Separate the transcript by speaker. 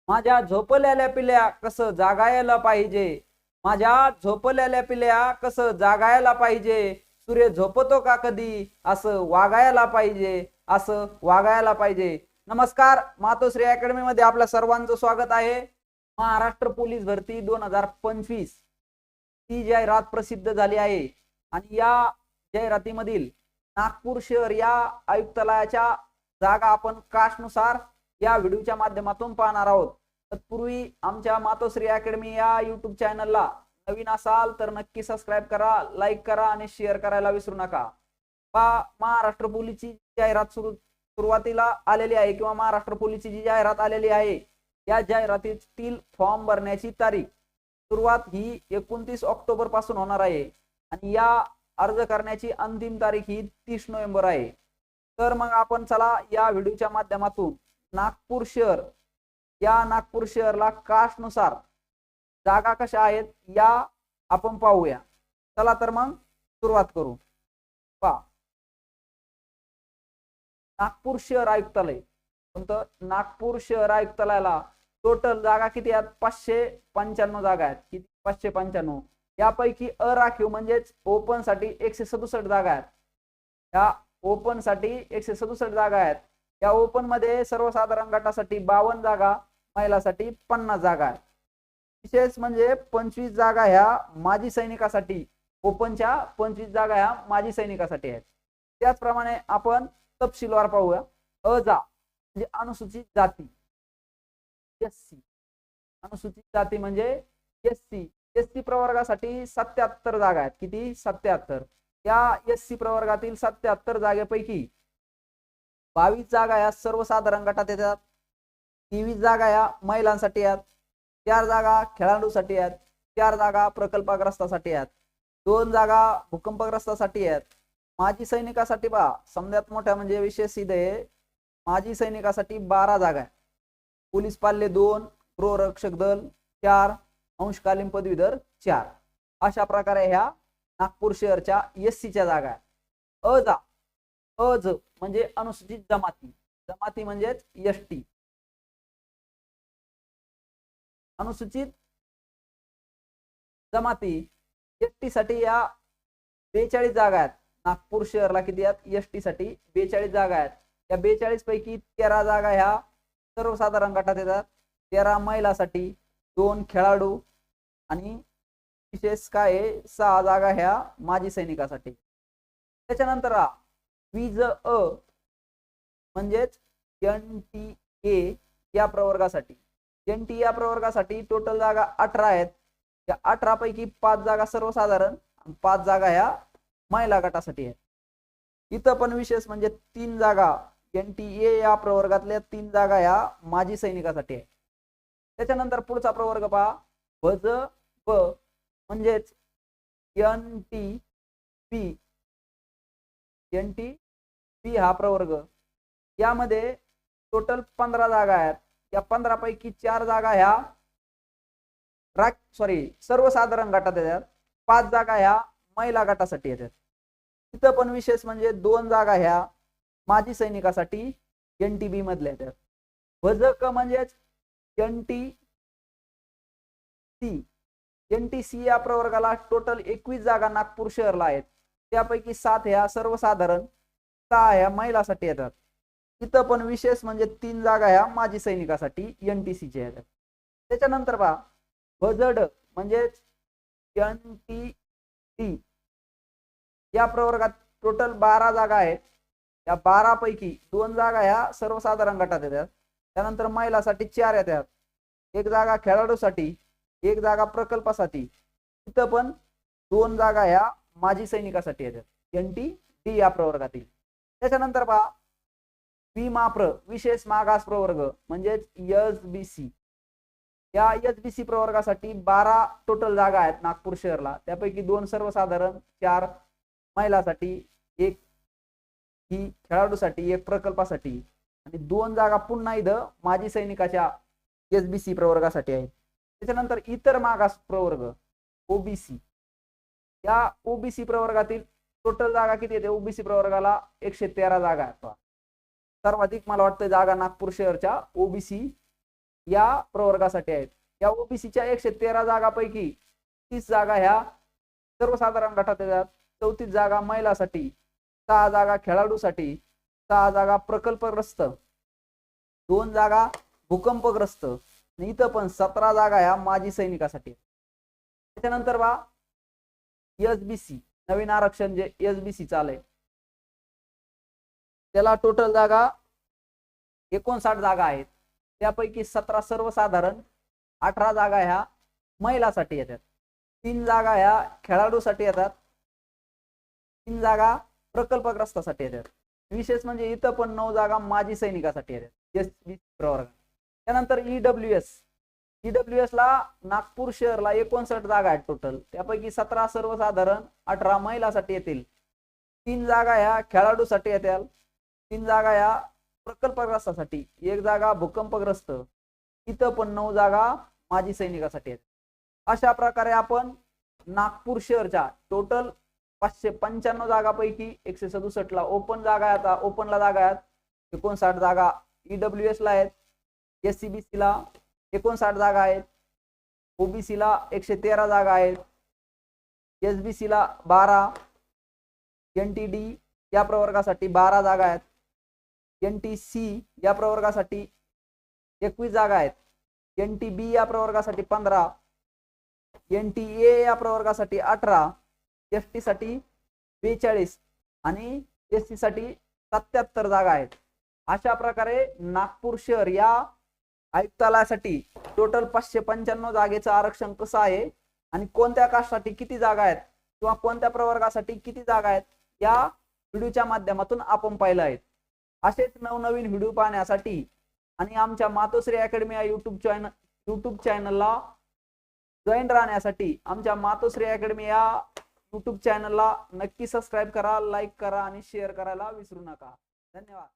Speaker 1: माझ्या झोपलेल्या पिल्या कसं जागायला पाहिजे. माझ्या झोपलेल्या पिल्या कसं जागायला पाहिजे. सूर्य झोपतो का कधी असं वागायला पाहिजे. असं वागायला पाहिजे. नमस्कार, मातोश्री अकॅडमी मध्ये आपल्या सर्वांचं स्वागत आहे. महाराष्ट्र पोलीस भरती 2025 ही जाहिरात प्रसिद्ध झाली आहे आणि या जाहिरातीमधील नागपूर शहर या आयुक्तालयाच्या जागा आपण कास्टनुसार या व्हिडिओच्या माध्यमातून पाहणार आहोत. तत्पूर्वी आमच्या मातोश्री अकॅडमी या युट्यूब चॅनलला नवीन असाल तर नक्की सबस्क्राईब करा, लाईक करा आणि शेअर करायला विसरू नका. महाराष्ट्र पोलीसची जाहिरात सुरुवातीला आलेली आहे किंवा महाराष्ट्र पोलीसची जी जाहिरात आलेली आहे या जाहिरातीतील फॉर्म भरण्याची तारीख सुरुवात ही 29 ऑक्टोबर पासून होणार आहे आणि या अर्ज करण्याची अंतिम तारीख ही 30 नोव्हेंबर आहे. तर मग आपण चला या व्हिडिओच्या माध्यमातून नागपूर शहर या नागपूर शहरला कास्टनुसार जागा कशा आहेत या आपण पाहूया. चला तर मग सुरुवात करू. पहा, नागपूर शहर आयुक्तालय कोणतं? नागपूर शहर आयुक्तालयाला टोटल जागा किती आहेत? 595 जागा आहेत. किती? 595. यापैकी अराखीव म्हणजेच ओपन साठी 167 जागा आहेत. या ओपन साठी 167 जागा आहेत. या ओपन मध्ये सर्वसाधारण गटासाठी 52 जागा, महिलांसाठी 50 जागा आहेत. विशेष म्हणजे 25 जागा ह्या माजी सैनिकासाठी, ओपनच्या 25 जागा ह्या माजी सैनिकासाठी आहेत. त्याचप्रमाणे आपण तपशीलवार पाहूया. अजा म्हणजे अनुसूचित जाती, एससी अनुसूचित जाती म्हणजे एससी. एससी प्रवर्गासाठी 77 जागा आहेत. किती? 77. या एससी प्रवर्गातील 77 जागेपैकी 22 जागा या सर्वसाधारण गटात येतात, 23 जागा या महिलांसाठी आहेत, 4 जागा खेळाडूसाठी आहेत, 4 जागा प्रकल्पग्रस्तासाठी आहेत, 2 जागा भूकंपग्रस्तासाठी आहेत. माजी सैनिकासाठी समजात मोठ्या म्हणजे विशेष सिद्ध माजी सैनिकासाठी 12 जागा आहेत. पोलीस पाल्य 2, गृहरक्षक दल 4, अंशकालीन पदवीधर 4. अशा प्रकारे ह्या नागपूर शहरच्या एससीच्या जागा आहेत. अज म्हणजे अनुसूचित जमाती, जमाती म्हणजेच एसटी. अनुसूचित जमाती एसटी साठी या 42 जागा आहेत. नागपूर शहरला किती आहेत? एसटी साठी 42 जागा आहेत. या 42 पैकी 13 जागा ह्या सर्वसाधारण गटात येतात, 13 महिलांसाठी, 2 खेळाडू आणि विशेष काय 6 जागा ह्या माजी सैनिकासाठी. त्याच्यानंतर वीज म्हणजेच एनटीए या प्रवर्गासाठी, एनटी या प्रवर्गासाठी टोटल जागा 18 आहेत. या 18 पैकी 5 जागा सर्वसाधारण आणि 5 जागा ह्या महिला गटासाठी आहेत. इथं पण विशेष म्हणजे 3 जागा एनटीए या प्रवर्गातल्या 3 जागा ह्या माजी सैनिकासाठी आहेत. त्याच्यानंतर पुढचा प्रवर्ग पहा, भज ब म्हणजेच एनटीपी. एनटीपी हा प्रवर्ग, यामध्ये टोटल 15 जागा आहेत. या 15 पैकी 4 जागा ह्या सर्वसाधारण गटात येतात, 5 जागा ह्या महिला गटासाठी येतात. इथं पण विशेष म्हणजे 2 जागा ह्या माजी सैनिकासाठी एनटीबी मधल्या येतात. भजक म्हणजेच एनटीसी. एनटीसी या प्रवर्गाला टोटल 21 जागा नागपूर शहरला आहेत. त्यापैकी 7 ह्या सर्वसाधारण, 6 ह्या महिलांसाठी येतात. इथं पण विशेष म्हणजे 3 जागा ह्या माजी सैनिकासाठी एनटीसीच्या येतात. त्याच्यानंतर पहा, भजड म्हणजेच एनटीटी या प्रवर्गात टोटल 12 जागा आहेत. या 12 पैकी 2 जागा ह्या सर्वसाधारण गटात येतात. त्यानंतर महिलांसाठी 4 येतात, 1 जागा खेळाडूसाठी, 1 जागा प्रकल्पासाठी. इथं पण 2 जागा ह्या माजी सैनिकासाठी येतात एनटीडी या प्रवर्गातील. त्याच्यानंतर पहा, विमाप्र विशेष मागास प्रवर्ग म्हणजेच एसबीसी. या एसबीसी प्रवर्गासाठी 12 टोटल जागा आहेत नागपूर शहरला. त्यापैकी 2 सर्वसाधारण, 4 महिलांसाठी, 1 ही खेळाडूसाठी, 1 प्रकल्पासाठी आणि 2 जागा पुन्हा इथं माजी सैनिकाच्या एसबीसी प्रवर्गासाठी आहेत. त्याच्यानंतर इतर मागास प्रवर्ग ओबीसी. या ओबीसी प्रवर्गातील टोटल जागा किती येते? ओबीसी प्रवर्गाला 113 जागा आहेत. सर्वाधिक मला वाटतं जागा नागपूर शहरच्या ओबीसी या प्रवर्गासाठी आहेत. या ओबीसीच्या 113 जागापैकी 30 जागा ह्या सर्वसाधारण गटात येतात, 34 जागा महिलांसाठी, 6 जागा खेळाडूसाठी, 6 जागा प्रकल्पग्रस्त, 2 जागा भूकंपग्रस्त, इथं पण 17 जागा ह्या माजी सैनिकासाठी. त्याच्यानंतर बा एसबीसी नवीन आरक्षण जे एसबीसी चालय त्याला टोटल जागा 59 जागा आहेत. त्यापैकी 17 सर्वसाधारण, 18 जागा ह्या महिलांसाठी येतात, 3 जागा ह्या खेळाडूसाठी येतात, 3 जागा प्रकल्पग्रस्तासाठी येतात. विशेष म्हणजे इथं पण 9 जागा माजी सैनिकासाठी येतात एसबीसी प्रवर्ग. त्यानंतर ईडब्ल्यूएस ला नागपूर शहरला 59 जागा आहेत टोटल. त्यापैकी 17 सर्वसाधारण, 18 महिलांसाठी येतील, 3 जागा ह्या खेळाडूसाठी येतील, 3 जागा ह्या प्रकल्पग्रस्तासाठी, 1 जागा भूकंपग्रस्त, इथं पण 9 जागा माजी सैनिकासाठी आहेत. अशा प्रकारे आपण नागपूर शहरच्या टोटल 595 जागापैकी 167 ला ओपन जागा आहेत, ओपनला जागा आहेत 59 जागा, ईडब्ल्यूएस ला आहेत, एससीबीसी ला 59 जागा आहेत, ओबीसी ला 113 जागा आहेत, एसबीसी ला 12, एनटीडी या प्रवर्गासाठी 12 जागा आहेत, एनटीसी या प्रवर्गासाठी 21 जागा आहेत, एनटीबी या प्रवर्गासाठी 15, एनटीए या प्रवर्गासाठी 18, एसटी साठी 42 आणि एससी साठी 77 जागा आहेत. अशा प्रकारे नागपूर शहर या आयुक्तालयासाठी टोटल 595 जागेचं आरक्षण कसं आहे आणि कोणत्या कास्टसाठी किती जागा आहेत किंवा कोणत्या प्रवर्गासाठी किती जागा आहेत या व्हिडिओच्या माध्यमातून आपण पाहिलं आहे. असेच नवनवीन व्हिडिओ पाहण्यासाठी आणि आमच्या मातोश्री अकॅडमी या युट्यूब चॅनलला जॉईन राहण्यासाठी आमच्या मातोश्री अकॅडमी या युट्यूब चॅनलला नक्की सबस्क्राईब करा, लाईक करा आणि शेअर करायला विसरू नका. धन्यवाद.